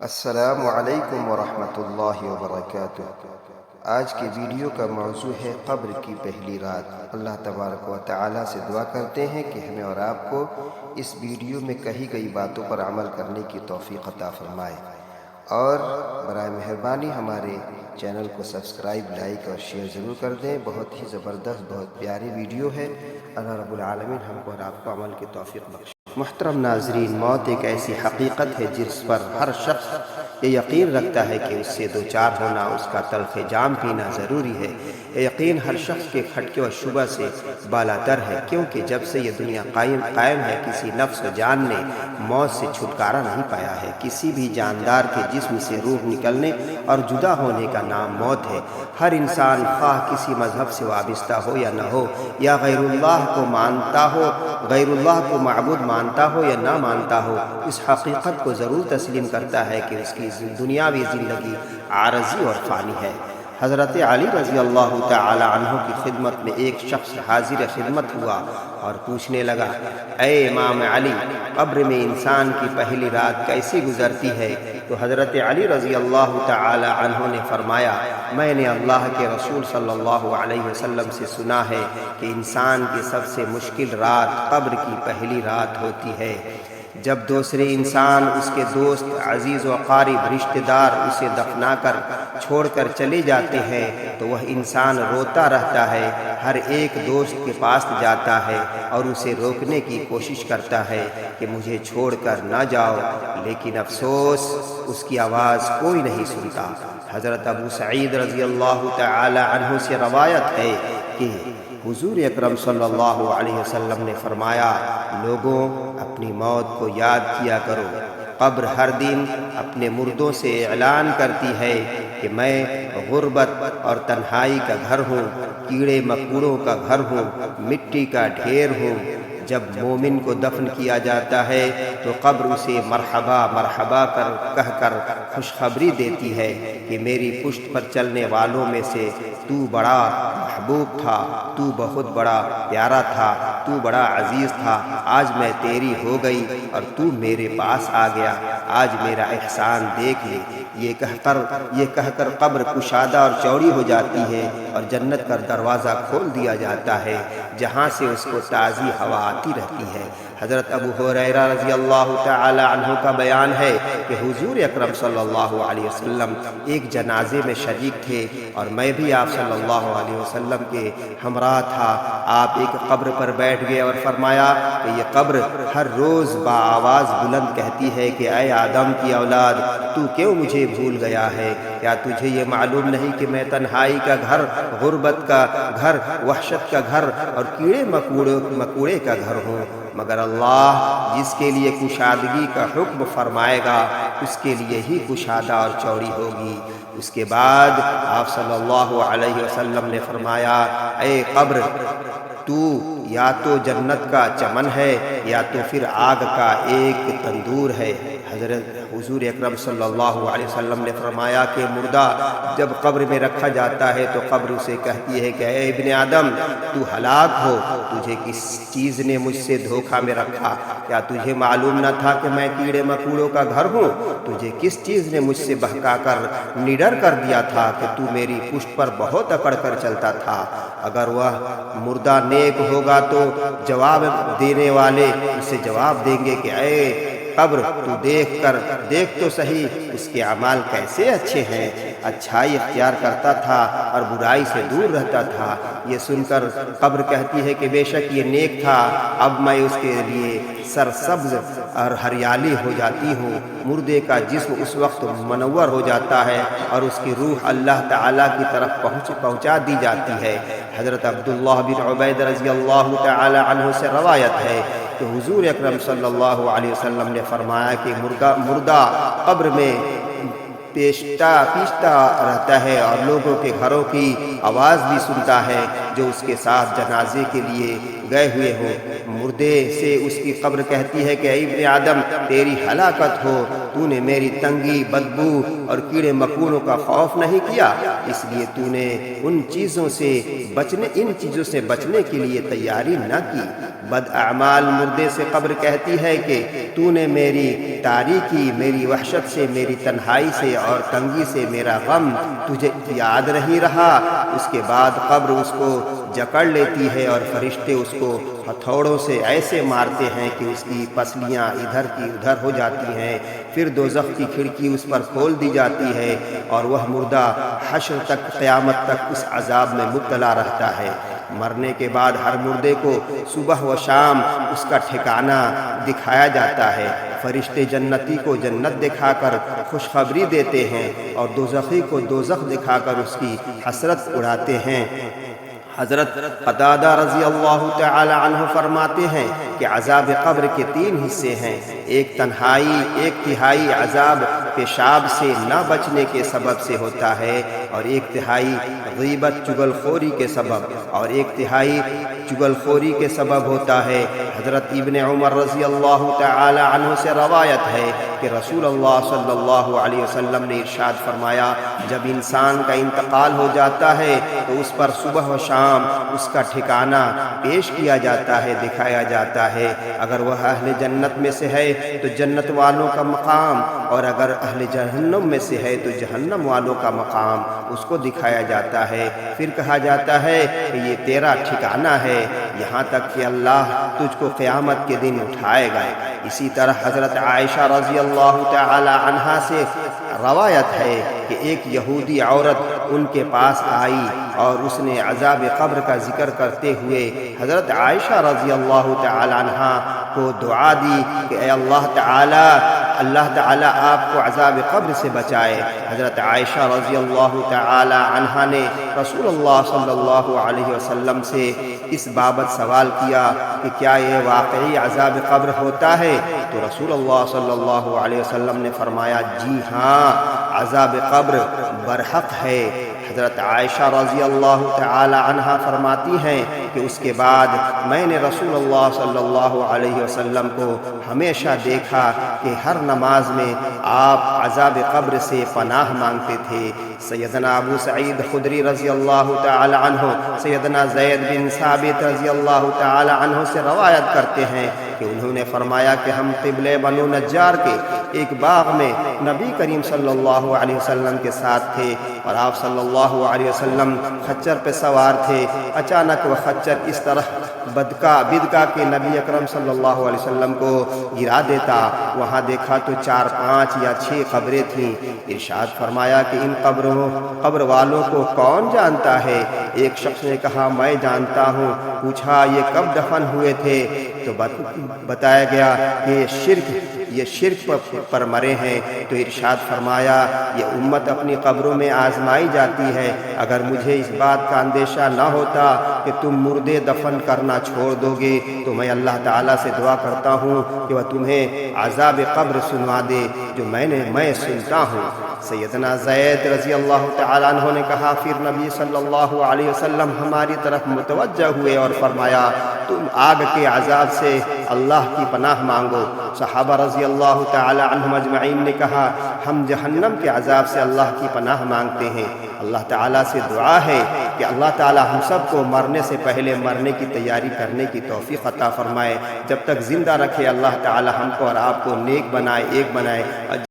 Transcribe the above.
السلام علیکم ورحمۃ اللہ وبرکاتہ۔ آج کے ویڈیو کا موضوع ہے قبر کی پہلی رات۔ اللہ تبارک و تعالی سے دعا کرتے ہیں کہ ہمیں اور آپ کو اس ویڈیو میں کہی گئی باتوں پر عمل کرنے کی توفیق عطا فرمائے، اور برائے مہربانی ہمارے چینل کو سبسکرائب، لائک اور شیئر ضرور کر دیں۔ بہت ہی زبردست، بہت پیاری ویڈیو ہے۔ اللہ رب العالمین ہم کو اور آپ کو عمل کی توفیق بخشے۔ محترم ناظرین، موت ایک ایسی حقیقت ہے جس پر ہر شخص یہ یقین رکھتا ہے کہ اس سے دوچار ہونا، اس کا تلخ جام پینا ضروری ہے۔ یہ یقین ہر شخص کے کھٹکے و شبہ سے بالاتر ہے، کیونکہ جب سے یہ دنیا قائم ہے کسی نفس و جان نے موت سے چھٹکارا نہیں پایا ہے۔ کسی بھی جاندار کے جسم سے روح نکلنے اور جدا ہونے کا نام موت ہے۔ ہر انسان خواہ کسی مذہب سے وابستہ ہو یا نہ ہو، یا غیر اللہ کو مانتا ہو، غیر اللہ کو معبود مانتا ہو یا نہ مانتا ہو، اس حقیقت کو ضرور تسلیم کرتا ہے کہ اس کی دنیاوی زندگی عارضی اور فانی ہے۔ حضرت علی رضی اللہ تعالی عنہ کی خدمت میں ایک شخص حاضر خدمت ہوا اور پوچھنے لگا، اے امام علی، قبر میں انسان کی پہلی رات کیسی گزرتی ہے؟ تو حضرت علی رضی اللہ تعالی عنہ نے فرمایا، میں نے اللہ کے رسول صلی اللہ علیہ وسلم سے سنا ہے کہ انسان کی سب سے مشکل رات قبر کی پہلی رات ہوتی ہے۔ جب دوسرے انسان، اس کے دوست، عزیز و قارب، رشتہ دار اسے دفنا کر چھوڑ کر چلے جاتے ہیں تو وہ انسان روتا رہتا ہے، ہر ایک دوست کے پاس جاتا ہے اور اسے روکنے کی کوشش کرتا ہے کہ مجھے چھوڑ کر نہ جاؤ، لیکن افسوس اس کی آواز کوئی نہیں سنتا۔ حضرت ابو سعید رضی اللہ تعالی عنہ سے روایت ہے کہ حضور اکرم صلی اللہ علیہ وسلم نے فرمایا، لوگوں، اپنی موت کو یاد کیا کرو۔ قبر ہر دن اپنے مردوں سے اعلان کرتی ہے کہ میں غربت اور تنہائی کا گھر ہوں، کیڑے مکوڑوں کا گھر ہوں، مٹی کا ڈھیر ہوں۔ جب مومن کو دفن کیا جاتا ہے تو قبر اسے مرحبا مرحبا کہہ کر خوشخبری دیتی ہے کہ میری پشت پر چلنے والوں میں سے تو بڑا محبوب تھا، تو بہت بڑا پیارا تھا، تو بڑا عزیز تھا، آج میں تیری ہو گئی اور تو میرے پاس آ گیا، آج میرا احسان دیکھ لے۔ یہ کہہ کر قبر کشادہ اور چوڑی ہو جاتی ہے اور جنت کا دروازہ کھول دیا جاتا ہے، جہاں سے اس کو تازی ہوا آتی رہتی ہے۔ حضرت ابو ہریرہ رضی اللہ تعالی عنہ کا بیان ہے کہ حضور اکرم صلی اللہ علیہ وسلم ایک جنازے میں شریک تھے اور میں بھی آپ صلی اللہ علیہ وسلم کے ہمراہ تھا۔ آپ ایک قبر پر بیٹھ گئے اور فرمایا کہ یہ قبر ہر روز بآواز بلند کہتی ہے کہ اے آدم کی اولاد، تو کیوں مجھے بھول گیا ہے؟ کیا تجھے یہ معلوم نہیں کہ میں تنہائی کا گھر، غربت کا گھر، وحشت کا گھر اور کیڑے مکوڑے کا گھر ہوں؟ مگر اللہ جس کے لیے کشادگی کا حکم فرمائے گا اس کے لیے ہی کشادہ اور چوڑی ہوگی۔ اس کے بعد آپ صلی اللہ علیہ وسلم نے فرمایا، اے قبر، تو یا تو جنت کا چمن ہے یا تو پھر آگ کا ایک تندور ہے۔ حضور اکرم صلی اللہ علیہ وسلم نے فرمایا کہ مردہ جب قبر میں رکھا جاتا ہے تو قبر اسے کہتی ہے کہ اے ابن آدم، تو ہلاک ہو، تجھے کس چیز نے مجھ سے دھوکہ میں رکھا؟ کیا تجھے معلوم نہ تھا کہ میں کیڑے مکوڑوں کا گھر ہوں؟ تجھے کس چیز نے مجھ سے بہکا کر نڈر کر دیا تھا کہ تو میری پشت پر بہت اکڑ کر چلتا تھا؟ اگر وہ مردہ نیک ہوگا تو جواب دینے والے اسے جواب دیں گے کہ اے قبر، تو دیکھ تو صحیح اس کے اعمال کیسے اچھے ہیں، اچھائی اختیار کرتا تھا اور برائی سے دور رہتا تھا۔ یہ سن کر قبر کہتی ہے کہ بے شک یہ نیک تھا، اب میں اس کے لیے سرسبز اور ہریالی ہو جاتی ہوں۔ مردے کا جسم اس وقت منور ہو جاتا ہے اور اس کی روح اللہ تعالیٰ کی طرف پہنچا دی جاتی ہے۔ حضرت عبداللہ بن عبید رضی اللہ تعالی عنہ سے روایت ہے کہ حضور اکرم صلی اللہ علیہ وسلم نے فرمایا کہ مردہ قبر میں پیشتا رہتا ہے اور لوگوں کے گھروں کی آواز بھی سنتا ہے جو اس کے ساتھ جنازے کے لیے گئے ہوئے ہوں۔ مردے سے اس کی قبر کہتی ہے کہ اے ابن آدم، تیری ہلاکت ہو، تو نے میری تنگی، بدبو اور کیڑے مکوڑوں کا خوف نہیں کیا، اس لیے تو نے ان چیزوں سے بچنے کے لیے تیاری نہ کی بد اعمال مردے سے قبر کہتی ہے کہ تو نے میری تاریکی، میری وحشت سے، میری تنہائی سے اور تنگی سے میرا غم تجھے یاد نہیں رہا۔ اس کے بعد قبر اس کو جکڑ لیتی ہے اور فرشتے اس کو ہتھوڑوں سے ایسے مارتے ہیں کہ اس کی پسلیاں ادھر کی ادھر ہو جاتی ہیں۔ پھر دوزخ کی کھڑکی اس پر کھول دی جاتی ہے اور وہ مردہ حشر تک، قیامت تک اس عذاب میں مبتلا رہتا ہے۔ مرنے کے بعد ہر مردے کو صبح و شام اس کا ٹھکانہ دکھایا جاتا ہے۔ فرشتے جنتی کو جنت دکھا کر خوشخبری دیتے ہیں اور دوزخی کو دوزخ دکھا کر اس کی حسرت اڑاتے ہیں۔ حضرت قتادہ رضی اللہ تعالی عنہ فرماتے ہیں کہ عذاب قبر کے 3 حصے ہیں۔ ایک تنہائی، 1/3 عذاب پیشاب سے نہ بچنے کے سبب سے ہوتا ہے اور 1/3 غیبت، چغل خوری کے سبب، اور 1/3 چغل خوری کے سبب ہوتا ہے۔ حضرت ابن عمر رضی اللہ تعالی عنہ سے روایت ہے کہ رسول اللہ صلی اللہ علیہ وسلم نے ارشاد فرمایا، جب انسان کا انتقال ہو جاتا ہے تو اس پر صبح و شام اس کا ٹھکانہ پیش کیا جاتا ہے، دکھایا جاتا ہے۔ اگر وہ اہل جنت میں سے ہے تو جنت والوں کا مقام، اور اگر اہل جہنم میں سے ہے تو جہنم والوں کا مقام اس کو دکھایا جاتا ہے۔ پھر کہا جاتا ہے کہ یہ تیرا ٹھکانہ ہے، یہاں تک کہ اللہ تجھ کو قیامت کے دن اٹھائے گا۔ اسی طرح حضرت عائشہ رضی اللہ تعالی عنہا سے روایت ہے کہ ایک یہودی عورت ان کے پاس آئی اور اس نے عذاب قبر کا ذکر کرتے ہوئے حضرت عائشہ رضی اللہ تعالی عنہا کو دعا دی کہ اے اللہ تعالی آپ کو عذاب قبر سے بچائے۔ حضرت عائشہ رضی اللہ تعالی عنہا نے رسول اللہ صلی اللہ علیہ وسلم سے اس بابت سوال کیا کہ کیا یہ واقعی عذاب قبر ہوتا ہے؟ تو رسول اللہ صلی اللہ علیہ وسلم نے فرمایا، جی ہاں، عذاب قبر برحق ہے۔ حضرت عائشہ رضی اللہ تعالی عنہا فرماتی ہیں کہ اس کے بعد میں نے رسول اللہ صلی اللہ علیہ وسلم کو ہمیشہ دیکھا کہ ہر نماز میں آپ عذاب قبر سے پناہ مانگتے تھے۔ سیدنا ابو سعید خدری رضی اللہ تعالی عنہ سیدنا زید بن ثابت رضی اللہ تعالی عنہ سے روایت کرتے ہیں کہ انہوں نے فرمایا کہ ہم قبلہ بنو نجار کے ایک باغ میں نبی کریم صلی اللہ علیہ وسلم کے ساتھ تھے اور آپ صلی اللہ علیہ وسلم خچر پہ سوار تھے۔ اچانک وہ خچر اس طرح بدکا کے نبی اکرم صلی اللہ علیہ وسلم کو گرا دیتا۔ وہاں دیکھا تو 4، 5 یا 6 قبریں تھیں۔ ارشاد فرمایا کہ ان قبر والوں کو کون جانتا ہے؟ ایک شخص نے کہا میں جانتا ہوں۔ پوچھا یہ کب دفن ہوئے تھے؟ تو بتایا گیا کہ یہ شرک پر مرے ہیں۔ تو ارشاد فرمایا یہ امت اپنی قبروں میں آزمائی جاتی ہے، اگر مجھے اس بات کا اندیشہ نہ ہوتا کہ تم مردے دفن کرنا چھوڑ دو گے تو میں اللہ تعالیٰ سے دعا کرتا ہوں کہ وہ تمہیں عذاب قبر سنوا دے جو میں سنتا ہوں۔ سیدنا زید رضی اللہ تعالیٰ عنہ نے کہا پھر نبی صلی اللہ علیہ وسلم ہماری طرف متوجہ ہوئے اور فرمایا تم آگ کے عذاب سے اللہ کی پناہ مانگو۔ صحابہ رضی اللہ تعالی عنہم اجمعین نے کہا ہم جہنم کے عذاب سے اللہ کی پناہ مانگتے ہیں۔ اللہ تعالیٰ سے دعا ہے کہ اللہ تعالیٰ ہم سب کو مرنے سے پہلے مرنے کی تیاری کرنے کی توفیق عطا فرمائے۔ جب تک زندہ رکھے اللہ تعالیٰ ہم کو اور آپ کو نیک بنائے، ایک بنائے۔